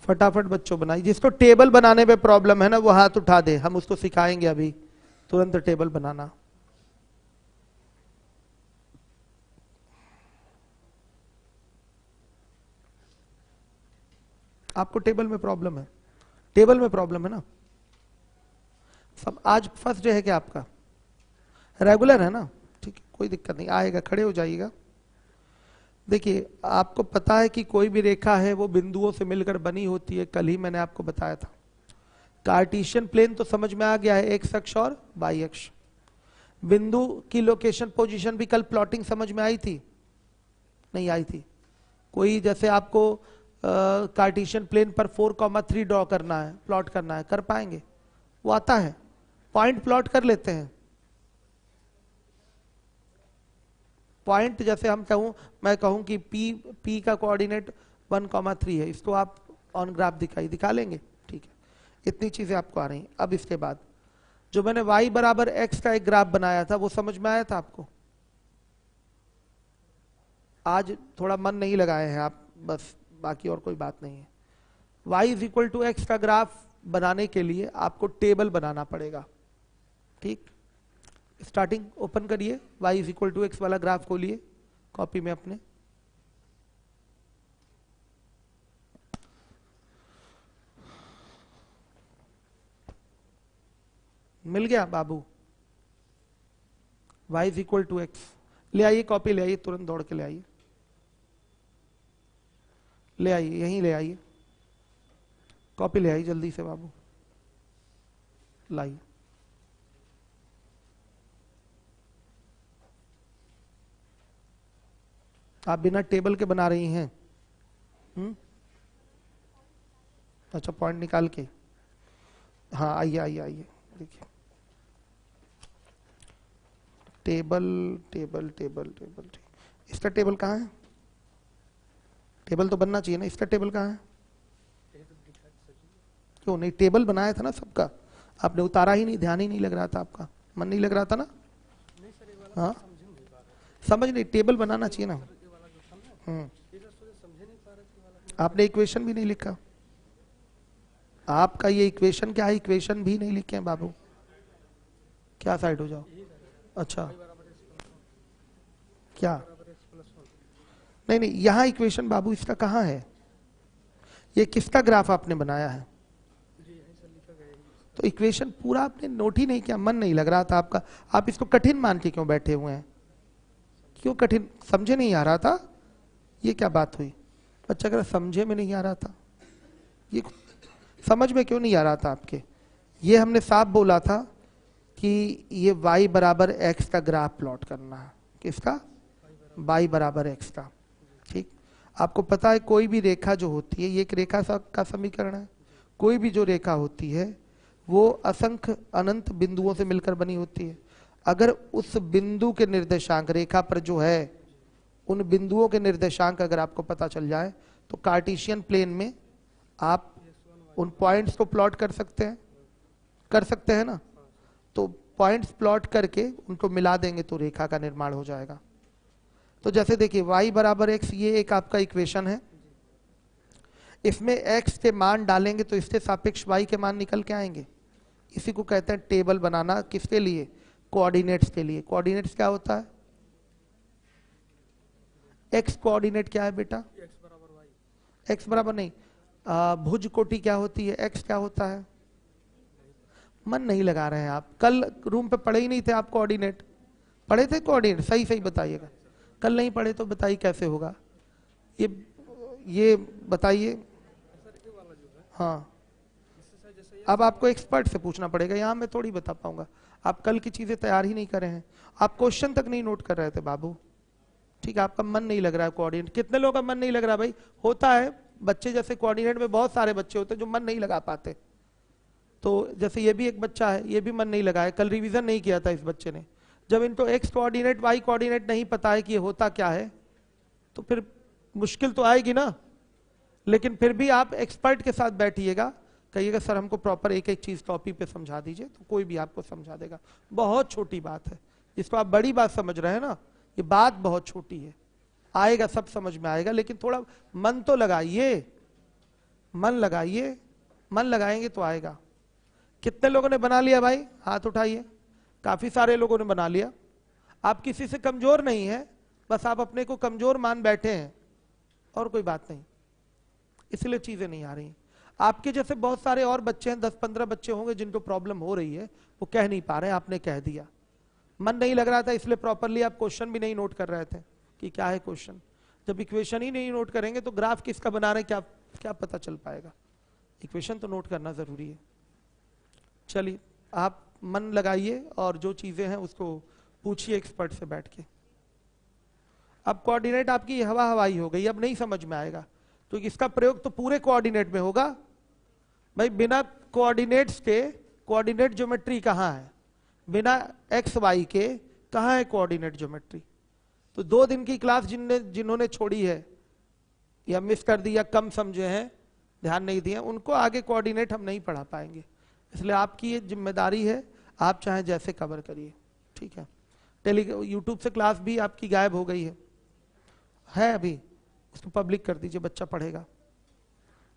फटाफट बच्चों बनाइए। जिसको टेबल बनाने में प्रॉब्लम है ना वो हाथ उठा दे, हम उसको सिखाएंगे अभी तुरंत टेबल बनाना। आपको टेबल में प्रॉब्लम है? टेबल में प्रॉब्लम है ना सब? आज फर्स्ट डे है क्या आपका? रेगुलर है ना? ठीक है, कोई दिक्कत नहीं, आएगा, खड़े हो जाइएगा। देखिए आपको पता है कि कोई भी रेखा है वो बिंदुओं से मिलकर बनी होती है, कल ही मैंने आपको बताया था। कार्टेशियन प्लेन तो समझ में आ गया है, एक्स अक्ष और वाई अक्ष। बिंदु की लोकेशन पोजीशन भी कल प्लॉटिंग समझ में आई थी? नहीं आई थी? कोई जैसे आपको कार्टेशियन प्लेन पर 4,3 ड्रॉ करना है, प्लॉट करना है, कर पाएंगे? वो आता है, पॉइंट प्लॉट कर लेते हैं। पॉइंट जैसे मैं कहूं कि P का कोऑर्डिनेट 1,3 है, इसको आप ऑन ग्राफ दिखा लेंगे, ठीक है। इतनी चीजें आपको आ रही हैं। अब इसके बाद जो मैंने y बराबर x का एक ग्राफ बनाया था वो समझ में आया था आपको? आज थोड़ा मन नहीं लगाए हैं आप, बस, बाकी और कोई बात नहीं है। y is equal to X का ग्राफ बनाने के लिए आपको टेबल बनाना पड़ेगा, ठीक। स्टार्टिंग ओपन करिए, y is equal to X वाला ग्राफ खोलिए कॉपी में अपने। मिल गया बाबू? y is equal to X, ले आइए कॉपी, ले आइए, तुरंत दौड़ के ले आइए, ले आइए, यहीं ले आइए, कॉपी ले आइए जल्दी से बाबू, लाइए। आप बिना टेबल के बना रही हैं? अच्छा, पॉइंट निकाल के, हाँ आइए आइए आइए, देखिए टेबल टेबल टेबल टेबल, ठीक। इसका टेबल कहाँ है? टेबल तो बनना चाहिए ना, इसका टेबल कहाँ है? क्यों नहीं? टेबल बनाया था ना सबका, आपने उतारा ही नहीं, ध्यान ही नहीं लग रहा था, आपका मन नहीं लग रहा था ना? हाँ, समझ नहीं, टेबल बनाना चाहिए ना। आपने इक्वेशन भी नहीं लिखा, आपका ये इक्वेशन क्या है? इक्वेशन भी नहीं लिखे हैं बाबू, क्या साइड हो जाओ। अच्छा, क्या? नहीं नहीं, यहां इक्वेशन बाबू इसका कहां है? ये किसका ग्राफ आपने बनाया है? तो इक्वेशन पूरा आपने नोट ही नहीं किया, मन नहीं लग रहा था आपका, आप इसको कठिन मान के क्यों बैठे हुए हैं? क्यों कठिन? समझे नहीं आ रहा था? ये क्या बात हुई? बच्चा अगर समझे में नहीं आ रहा था, ये समझ में क्यों नहीं आ रहा था आपके? ये हमने साफ बोला था कि ये y बराबर x का ग्राफ प्लॉट करना है। किसका? y बराबर x का, ठीक। आपको पता है कोई भी रेखा जो होती है, ये एक रेखा का समीकरण है। कोई भी जो रेखा होती है वो असंख्य अनंत बिंदुओं से मिलकर बनी होती है। अगर उस बिंदु के निर्देशांक रेखा पर जो है, उन बिंदुओं के निर्देशांक अगर आपको पता चल जाए तो कार्टेशियन प्लेन में आप उन पॉइंट्स को प्लॉट कर सकते हैं ना। तो पॉइंट्स प्लॉट करके उनको मिला देंगे तो रेखा का निर्माण हो जाएगा। तो जैसे देखिए y बराबर x, ये एक आपका इक्वेशन है, इसमें x के मान डालेंगे तो इसके सापेक्ष y के मान निकल के आएंगे। इसी को कहते हैं टेबल बनाना। किसके लिए? कोऑर्डिनेट्स के लिए। कोऑर्डिनेट्स क्या होता है? x कोऑर्डिनेट क्या है बेटा? x बराबर नहीं, भुज कोटि क्या होती है? x क्या होता है? मन नहीं लगा रहे हैं आप, कल रूम पे पढ़े ही नहीं थे आप कोऑर्डिनेट? पढ़े थे कोऑर्डिनेट? सही सही बताइएगा, कल नहीं पढ़े तो बताइए कैसे होगा ये बताइए। हाँ, अब आपको एक्सपर्ट से पूछना पड़ेगा, यहाँ मैं थोड़ी बता पाऊंगा। आप कल की चीजें तैयार ही नहीं कर रहे हैं, आप क्वेश्चन तक नहीं नोट कर रहे थे बाबू, ठीक है। आपका मन नहीं लग रहा है कोऑर्डिनेट। कितने लोगों का मन नहीं लग रहा भाई? होता है, बच्चे जैसे कोऑर्डिनेट में बहुत सारे बच्चे होते हैं जो मन नहीं लगा पाते। तो जैसे ये भी एक बच्चा है, ये भी मन नहीं लगा है, कल रिवीजन नहीं किया था इस बच्चे ने। जब इनको एक्स कोऑर्डिनेट वाई कोऑर्डिनेट नहीं पता है कि ये होता क्या है, तो फिर मुश्किल तो आएगी ना। लेकिन फिर भी आप एक्सपर्ट के साथ बैठिएगा, कहिएगा सर हमको प्रॉपर एक एक चीज टॉपिक पे समझा दीजिए, तो कोई भी आपको समझा देगा। बहुत छोटी बात है, जिसको आप बड़ी बात समझ रहे हैं ना, ये बात बहुत छोटी है, आएगा, सब समझ में आएगा। लेकिन थोड़ा मन तो लगाइए, मन लगाइए, मन लगाएंगे तो आएगा। कितने लोगों ने बना लिया भाई? हाथ उठाइए। काफी सारे लोगों ने बना लिया। आप किसी से कमजोर नहीं है, बस आप अपने को कमजोर मान बैठे हैं, और कोई बात नहीं, इसलिए चीजें नहीं आ रही। आपके जैसे बहुत सारे और बच्चे हैं, 10-15 बच्चे होंगे जिनको प्रॉब्लम हो रही है, वो कह नहीं पा रहे, आपने कह दिया। मन नहीं लग रहा था इसलिए प्रॉपरली आप क्वेश्चन भी नहीं नोट कर रहे थे कि क्या है क्वेश्चन। जब इक्वेशन ही नहीं नोट करेंगे तो ग्राफ किसका बना रहे हैं क्या पता चल पाएगा। इक्वेशन तो नोट करना जरूरी है। चलिए आप मन लगाइए और जो चीजें हैं उसको पूछिए एक्सपर्ट से बैठ के। अब कोऑर्डिनेट आपकी हवा हवाई हो गई, अब नहीं समझ में आएगा, तो इसका प्रयोग तो पूरे कोऑर्डिनेट में होगा भाई। बिना कोऑर्डिनेट्स के कोऑर्डिनेट ज्योमेट्री कहाँ है? बिना एक्स वाई के कहाँ है कोऑर्डिनेट ज्योमेट्री? तो 2 दिन की क्लास जिन्होंने छोड़ी है या मिस कर दी या कम समझे हैं, ध्यान नहीं दिए, उनको आगे कोऑर्डिनेट हम नहीं पढ़ा पाएंगे। इसलिए आपकी ये जिम्मेदारी है, आप चाहे जैसे कवर करिए, ठीक है। यूट्यूब से क्लास भी आपकी गायब हो गई है अभी, उसको पब्लिक कर दीजिए, बच्चा पढ़ेगा,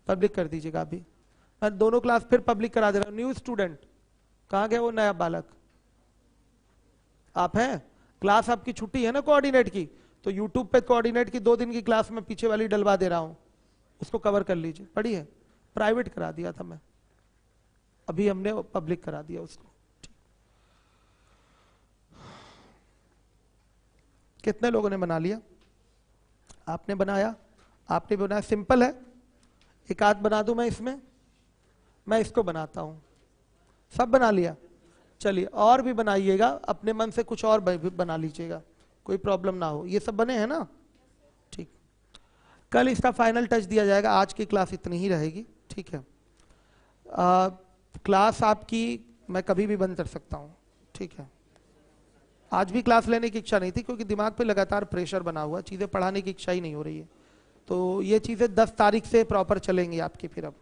पब्लिक कर दीजिएगा अभी। मैं दोनों क्लास फिर पब्लिक करा दे रहा हूँ। न्यू स्टूडेंट कहाँ गया वो नया बालक? आप हैं? क्लास आपकी छुट्टी है ना कोऑर्डिनेट की, तो यूट्यूब पे कोऑर्डिनेट की 2 दिन की क्लास में पीछे वाली डलवा दे रहा हूं, उसको कवर कर लीजिए। पढ़ी है? प्राइवेट करा दिया था मैं, अभी हमने पब्लिक करा दिया उसको। कितने लोगों ने बना लिया? आपने बनाया? आपने बनाया? सिंपल है, एक आध बना दूं मैं इसमें, मैं इसको बनाता हूं। सब बना लिया? चलिए और भी बनाइएगा, अपने मन से कुछ और भी बना लीजिएगा, कोई प्रॉब्लम ना हो। ये सब बने हैं ना? ठीक, कल इसका फाइनल टच दिया जाएगा। आज की क्लास इतनी ही रहेगी, ठीक है। क्लास आपकी मैं कभी भी बंद कर सकता हूँ, ठीक है। आज भी क्लास लेने की इच्छा नहीं थी क्योंकि दिमाग पे लगातार प्रेशर बना हुआ, चीज़ें पढ़ाने की इच्छा ही नहीं हो रही है। तो ये चीज़ें 10 तारीख से प्रॉपर चलेंगी आपकी फिर। अब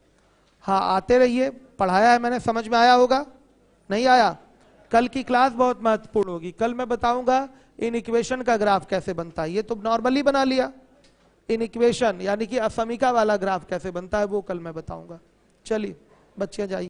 हाँ, आते रहिए, पढ़ाया है मैंने, समझ में आया होगा? नहीं आया? कल की क्लास बहुत महत्वपूर्ण होगी। कल मैं बताऊंगा इन इक्वेशन का ग्राफ कैसे बनता है। ये तो नॉर्मली बना लिया, इन इक्वेशन यानी कि असमीका वाला ग्राफ कैसे बनता है वो कल मैं बताऊंगा। चलिए बच्चे जाइए।